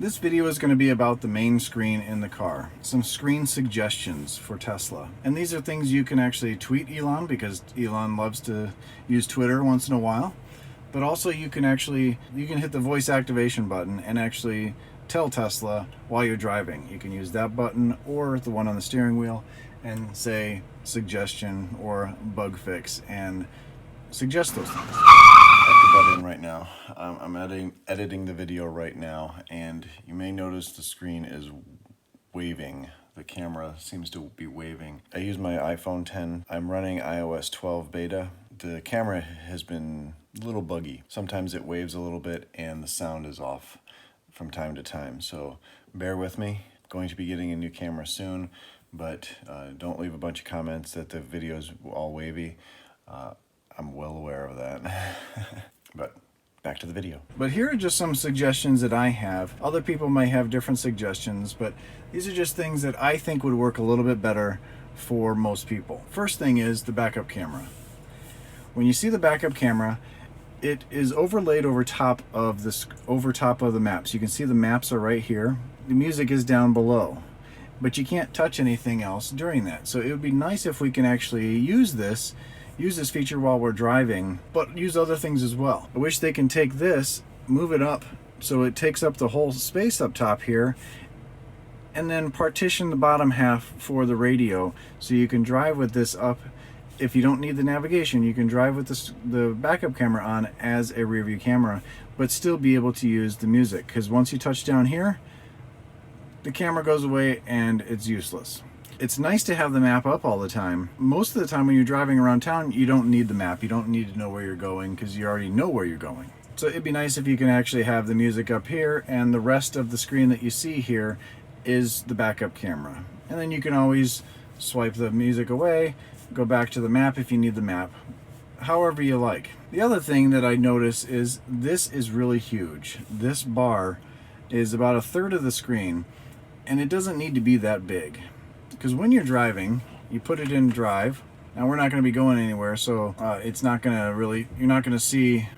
This video is going to be about the main screen in the car. Some screen suggestions for Tesla. And these are things you can actually tweet Elon, because Elon loves to use Twitter once in a while. But also you can hit the voice activation button and actually tell Tesla while you're driving. You can use that button or the one on the steering wheel and say suggestion or bug fix and suggest those things. I have to butt in right now. I'm editing the video right now, and you may notice the screen is waving. The camera seems to be waving. I use my iPhone 10. I'm running iOS 12 beta. The camera has been a little buggy. Sometimes it waves a little bit and the sound is off from time to time. So bear with me. Going to be getting a new camera soon, but don't leave a bunch of comments that the video's all wavy. I'm well aware of that. But back to the video. But here are just some suggestions that I have. Other people may have different suggestions, but these are just things that I think would work a little bit better for most people. First thing is the backup camera. When you see the backup camera, it is overlaid over top of the maps. You can see the maps are right here. The music is down below, but you can't touch anything else during that. So it would be nice if we can actually use this feature while we're driving, but use other things as well. I wish they can take this, move it up so it takes up the whole space up top here, and then partition the bottom half for the radio, so you can drive with this up. If you don't need the navigation, you can drive with the backup camera on as a rear view camera, but still be able to use the music, because once you touch down here, the camera goes away and it's useless. It's nice to have the map up all the time. Most of the time when you're driving around town, you don't need the map. You don't need to know where you're going because you already know where you're going. So it'd be nice if you can actually have the music up here and the rest of the screen that you see here is the backup camera. And then you can always swipe the music away, go back to the map if you need the map, however you like. The other thing that I notice is this is really huge. This bar is about 1/3 of the screen, and it doesn't need to be that big. Because when you're driving, you put it in drive. Now we're not going to be going anywhere, so it's not going to really, you're not going to see.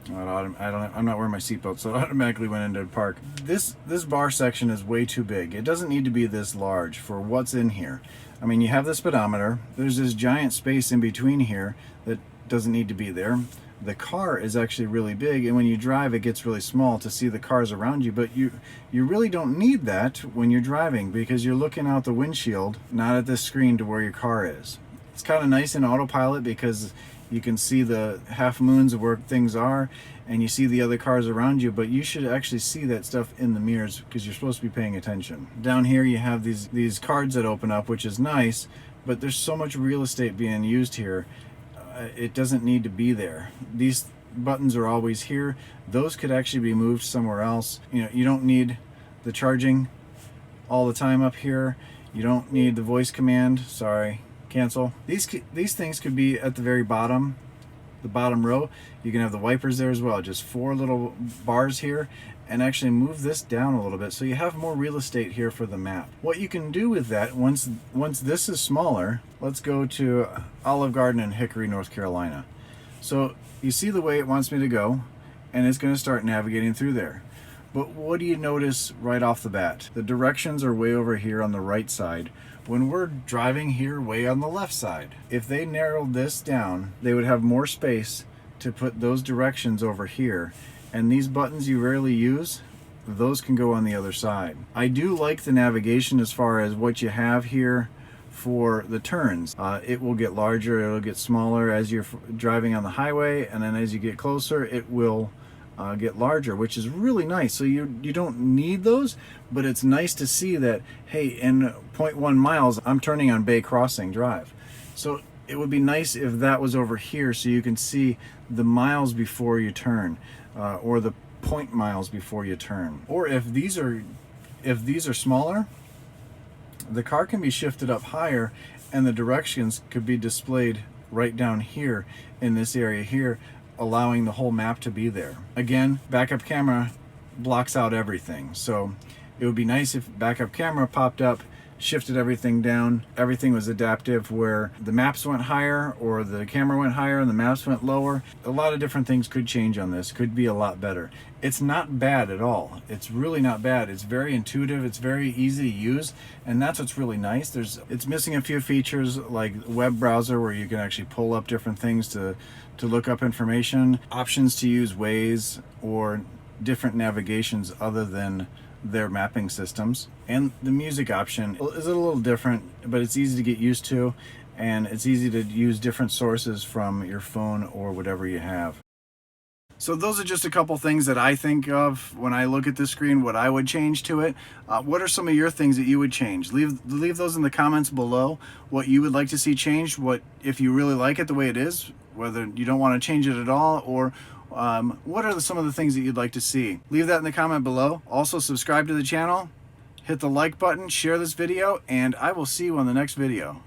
I'm not wearing my seatbelt, so it automatically went into park. This bar section is way too big. It doesn't need to be this large for what's in here. I mean, you have the speedometer. There's this giant space in between here that doesn't need to be there. The car is actually really big, and when you drive it gets really small to see the cars around you, but you really don't need that when you're driving, because you're looking out the windshield, not at this screen to where your car is. It's kind of nice in autopilot because you can see the half moons of where things are, and you see the other cars around you, but you should actually see that stuff in the mirrors because you're supposed to be paying attention. Down here you have these cards that open up, which is nice, but there's so much real estate being used here. It doesn't need to be there. These buttons are always here. Those could actually be moved somewhere else. You know, you don't need the charging all the time up here. You don't need the voice command. Sorry, cancel. These things could be at the very bottom, the bottom row. You can have the wipers there as well. Just 4 little bars here, and actually move this down a little bit so you have more real estate here for the map. What you can do with that, once this is smaller, let's go to Olive Garden in Hickory, North Carolina. So you see the way it wants me to go, and it's going to start navigating through there. But what do you notice right off the bat? The directions are way over here on the right side, when we're driving here way on the left side. If they narrowed this down, they would have more space to put those directions over here. And these buttons you rarely use, those can go on the other side. I do like the navigation as far as what you have here for the turns. It will get larger, it'll get smaller as you're driving on the highway, and then as you get closer, it will get larger, which is really nice. So you don't need those, but it's nice to see that, hey, in 0.1 miles, I'm turning on Bay Crossing Drive. So it would be nice if that was over here so you can see the miles before you turn. Or the point miles before you turn. Or if these are smaller, the car can be shifted up higher and the directions could be displayed right down here in this area here, allowing the whole map to be there. Again, backup camera blocks out everything, so it would be nice if backup camera popped up shifted everything down. Everything was adaptive, where the maps went higher or the camera went higher and the maps went lower. A lot of different things could change on this, could be a lot better. It's not bad at all. It's really not bad. It's very intuitive, it's very easy to use, and that's what's really nice. It's missing a few features like web browser, where you can actually pull up different things to look up information, options to use Waze or different navigations other than their mapping systems, and the music option is a little different, but it's easy to get used to, and it's easy to use different sources from your phone or whatever you have. So those are just a couple things that I think of when I look at this screen, what I would change to it. What are some of your things that you would change? Leave those in the comments below, what you would like to see changed, what if you really like it the way it is, whether you don't want to change it at all, or what are some of the things that you'd like to see? Leave that in the comment below. Also, subscribe to the channel, hit the like button, share this video, and I will see you on the next video.